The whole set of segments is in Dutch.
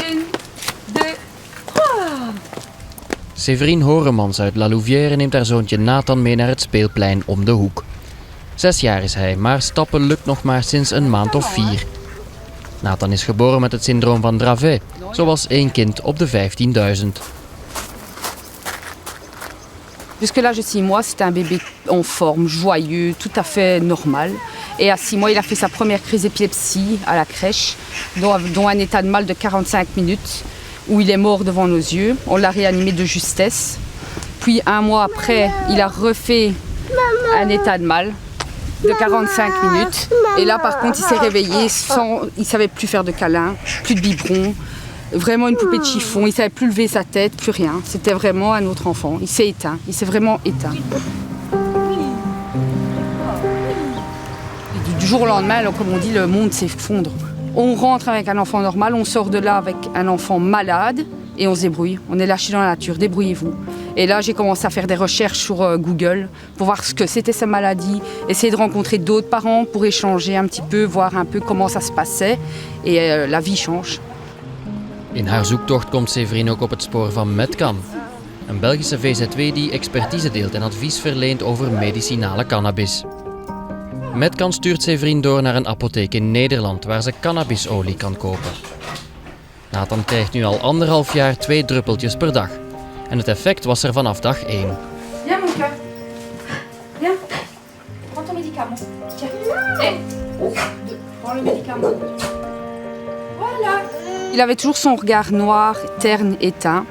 1, 2, 3. Séverine Horemans uit La Louvière neemt haar zoontje Nathan mee naar het speelplein om de hoek. 6 jaar is hij, maar stappen lukt nog maar sinds een maand of 4. Nathan is geboren met het syndroom van Dravet, zoals 1 kind op de 15.000. Jusque-là, j'ai 6 mois, c'était un bébé en forme, joyeux, tout à fait normal. Et à 6 mois, il a fait sa première crise d'épilepsie à la crèche, dont un état de mal de 45 minutes, où il est mort devant nos yeux. On l'a réanimé de justesse. Puis 1 mois après, il a refait un état de mal de 45 minutes. Et là, par contre, il s'est réveillé il ne savait plus faire de câlins, plus de biberon. Vraiment une poupée de chiffon, il ne savait plus lever sa tête, plus rien. C'était vraiment un autre enfant. Il s'est éteint, il s'est vraiment éteint. Et du jour au lendemain, comme on dit, le monde s'effondre. On rentre avec un enfant normal, on sort de là avec un enfant malade et on se débrouille. On est lâché dans la nature, débrouillez-vous. Et là, j'ai commencé à faire des recherches sur Google pour voir ce que c'était cette maladie, essayer de rencontrer d'autres parents pour échanger un petit peu, voir un peu comment ça se passait. Et la vie change. In haar zoektocht komt Séverine ook op het spoor van Medcan, een Belgische VZW die expertise deelt en advies verleent over medicinale cannabis. Medcan stuurt Séverine door naar een apotheek in Nederland waar ze cannabisolie kan kopen. Nathan krijgt nu al 1,5 jaar 2 druppeltjes per dag. En het effect was er vanaf dag 1. Viens mon cœur. Viens. Prends ton médicament. Tiens. Et prends le médicament. Voilà. Il avait toujours son regard noir, terne, éteint.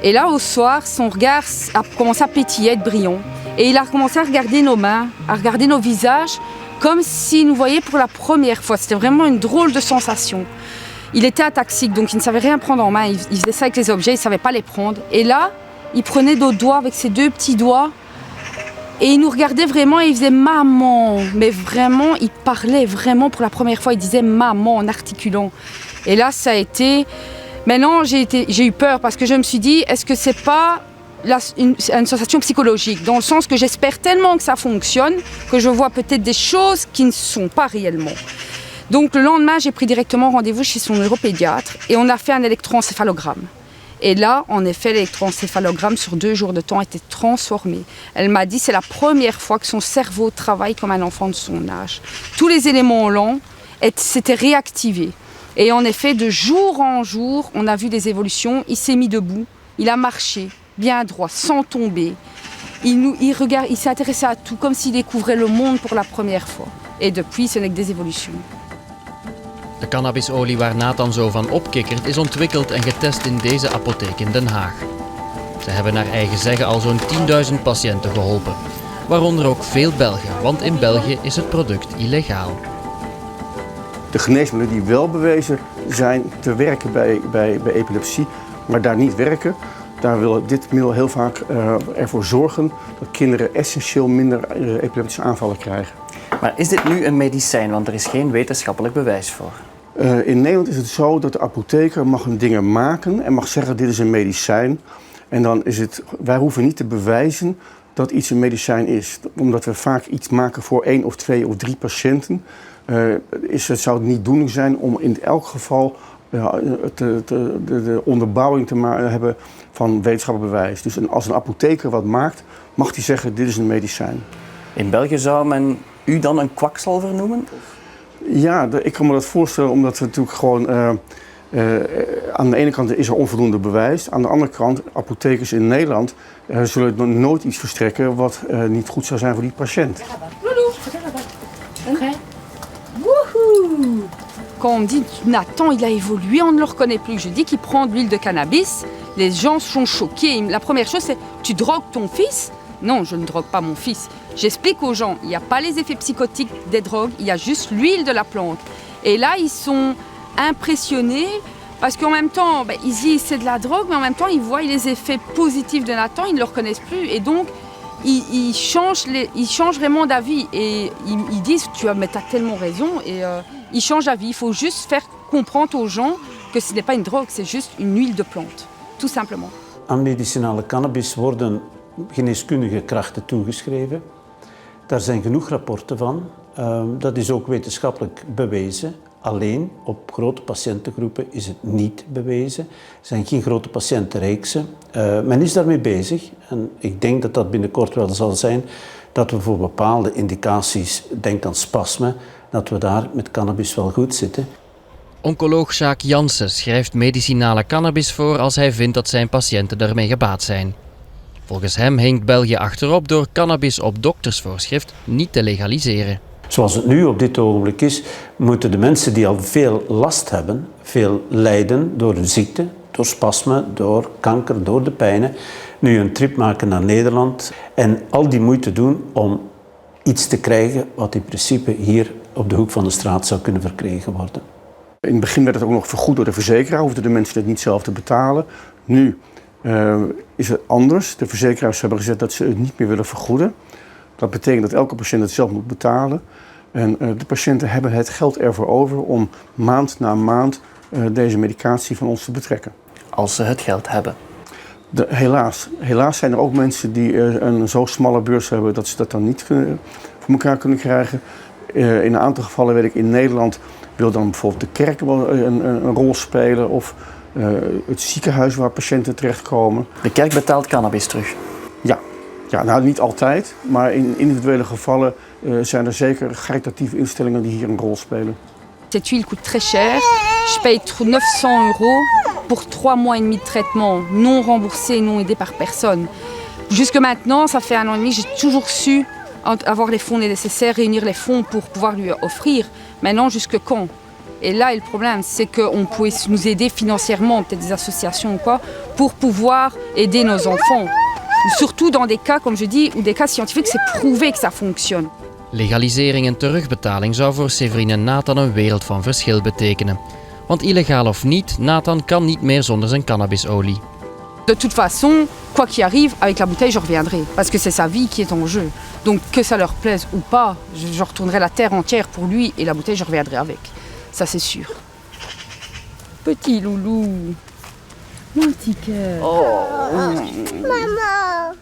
Et là, au soir, son regard a commencé à pétiller, être brillant. Et il a commencé à regarder nos mains, à regarder nos visages, comme s'il nous voyait pour la première fois. C'était vraiment une drôle de sensation. Il était ataxique, donc il ne savait rien prendre en main. Il faisait ça avec les objets, il ne savait pas les prendre. Et là, il prenait nos doigts avec ses 2 petits doigts. Et il nous regardait vraiment et il faisait « maman ». Mais vraiment, il parlait vraiment pour la première fois. Il disait « maman » en articulant. Et là, ça a été... Maintenant, j'ai eu peur parce que je me suis dit, est-ce que c'est pas une sensation psychologique? Dans le sens que j'espère tellement que ça fonctionne, que je vois peut-être des choses qui ne sont pas réellement. Donc le lendemain, j'ai pris directement rendez-vous chez son neuropédiatre et on a fait un électroencéphalogramme. Et là, en effet, l'électroencéphalogramme sur 2 jours de temps était transformé. Elle m'a dit que c'est la première fois que son cerveau travaille comme un enfant de son âge. Tous les éléments lents s'étaient réactivés. Et en effet, de jour en jour, on a vu des évolutions. Il s'est mis debout, il a marché, bien droit, sans tomber. Il s'est intéressé à tout, comme s'il découvrait le monde pour la première fois. Et depuis, ce n'est que des évolutions. De cannabisolie waar Nathan zo van opkikkert is ontwikkeld en getest in deze apotheek in Den Haag. Ze hebben naar eigen zeggen al zo'n 10.000 patiënten geholpen. Waaronder ook veel Belgen, want in België is het product illegaal. De geneesmiddelen die wel bewezen zijn te werken bij epilepsie, maar daar niet werken, daar wil dit middel heel vaak ervoor zorgen dat kinderen essentieel minder epileptische aanvallen krijgen. Maar is dit nu een medicijn? Want er is geen wetenschappelijk bewijs voor. In Nederland is het zo dat de apotheker mag een dingen maken en mag zeggen dit is een medicijn. En dan is het, wij hoeven niet te bewijzen dat iets een medicijn is. Omdat we vaak iets maken voor 1 of 2 of 3 patiënten. Zou het niet doenlijk zijn om in elk geval de onderbouwing te hebben van wetenschappelijk bewijs. Dus als een apotheker wat maakt, mag hij zeggen dit is een medicijn. In België zou men u dan een kwakzalver noemen? Ja, ik kan me dat voorstellen omdat we natuurlijk gewoon... aan de ene kant is er onvoldoende bewijs. Aan de andere kant, apothekers in Nederland zullen nooit iets verstrekken wat niet goed zou zijn voor die patiënt. Quand on me dit Nathan, il a évolué, on ne le reconnaît plus. Je dis qu'il prend de l'huile de cannabis. Les gens sont choqués. La première chose, c'est tu drogues ton fils? Non, je ne drogue pas mon fils. J'explique aux gens, il n'y a pas les effets psychotiques des drogues, il y a juste l'huile de la plante. Et là, ils sont impressionnés parce qu'en même temps, ils disent c'est de la drogue, mais en même temps, ils voient les effets positifs de Nathan, ils ne le reconnaissent plus. Et donc, ils changent vraiment d'avis. Et ils disent, tu as tellement raison. Et ils changent d'avis. Il faut juste faire comprendre aux gens que ce n'est pas une drogue, c'est juste une huile de plante. Tout simplement. Aan medicinale cannabis worden geneeskundige krachten toegeschreven. Daar zijn genoeg rapporten van. Dat is ook wetenschappelijk bewezen. alleen op grote patiëntengroepen is het niet bewezen. Er zijn geen grote patiëntenreeksen. Men is daarmee bezig en ik denk dat dat binnenkort wel zal zijn dat we voor bepaalde indicaties, denk aan spasmen, dat we daar met cannabis wel goed zitten. Oncoloog Jacques Jansen schrijft medicinale cannabis voor als hij vindt dat zijn patiënten ermee gebaat zijn. Volgens hem hinkt België achterop door cannabis op doktersvoorschrift niet te legaliseren. Zoals het nu op dit ogenblik is, moeten de mensen die al veel last hebben, veel lijden door de ziekte, door spasmen, door kanker, door de pijnen, nu een trip maken naar Nederland en al die moeite doen om iets te krijgen wat in principe hier op de hoek van de straat zou kunnen verkregen worden. In het begin werd het ook nog vergoed door de verzekeraar, hoefden de mensen het niet zelf te betalen. Nu is het anders. De verzekeraars hebben gezegd dat ze het niet meer willen vergoeden. Dat betekent dat elke patiënt het zelf moet betalen. En de patiënten hebben het geld ervoor over om maand na maand deze medicatie van ons te betrekken. Als ze het geld hebben. Helaas zijn er ook mensen die een zo smalle beurs hebben dat ze dat dan niet voor elkaar kunnen krijgen. In een aantal gevallen weet ik in Nederland wil dan bijvoorbeeld de kerk wel een rol spelen of het ziekenhuis waar patiënten terechtkomen. De kerk betaalt cannabis terug. Ja, nou niet altijd, maar in individuele gevallen zijn er zeker caritatieve instellingen die hier een rol spelen. Cette huile coûte très cher. Je paye 900 € pour 3 mois et demi de traitement, non remboursé, non aidé par personne. Jusque maintenant, ça fait 1 an et demi, j'ai toujours su avoir les fonds nécessaires, réunir les fonds pour pouvoir lui offrir. Maintenant, jusque quand? Et là, le problème, c'est qu'on pouvait nous aider financièrement, peut-être des associations ou quoi, pour pouvoir aider nos enfants. Surtout dans des cas, comme je dis, ou des cas scientifiques, c'est prouvé que ça fonctionne. Legalisering en terugbetaling zou voor Séverine en Nathan een wereld van verschil betekenen. Want illegaal of niet, Nathan kan niet meer zonder zijn cannabisolie. De toute façon, quoi qu'il arrive, avec la bouteille, je reviendrai. Parce que c'est sa vie qui est en jeu. Donc que ça leur plaise ou pas, je retournerai la terre entière pour lui et la bouteille, je reviendrai avec. Ça, c'est sûr. Petit loulou. Mon petit cœur. Maman.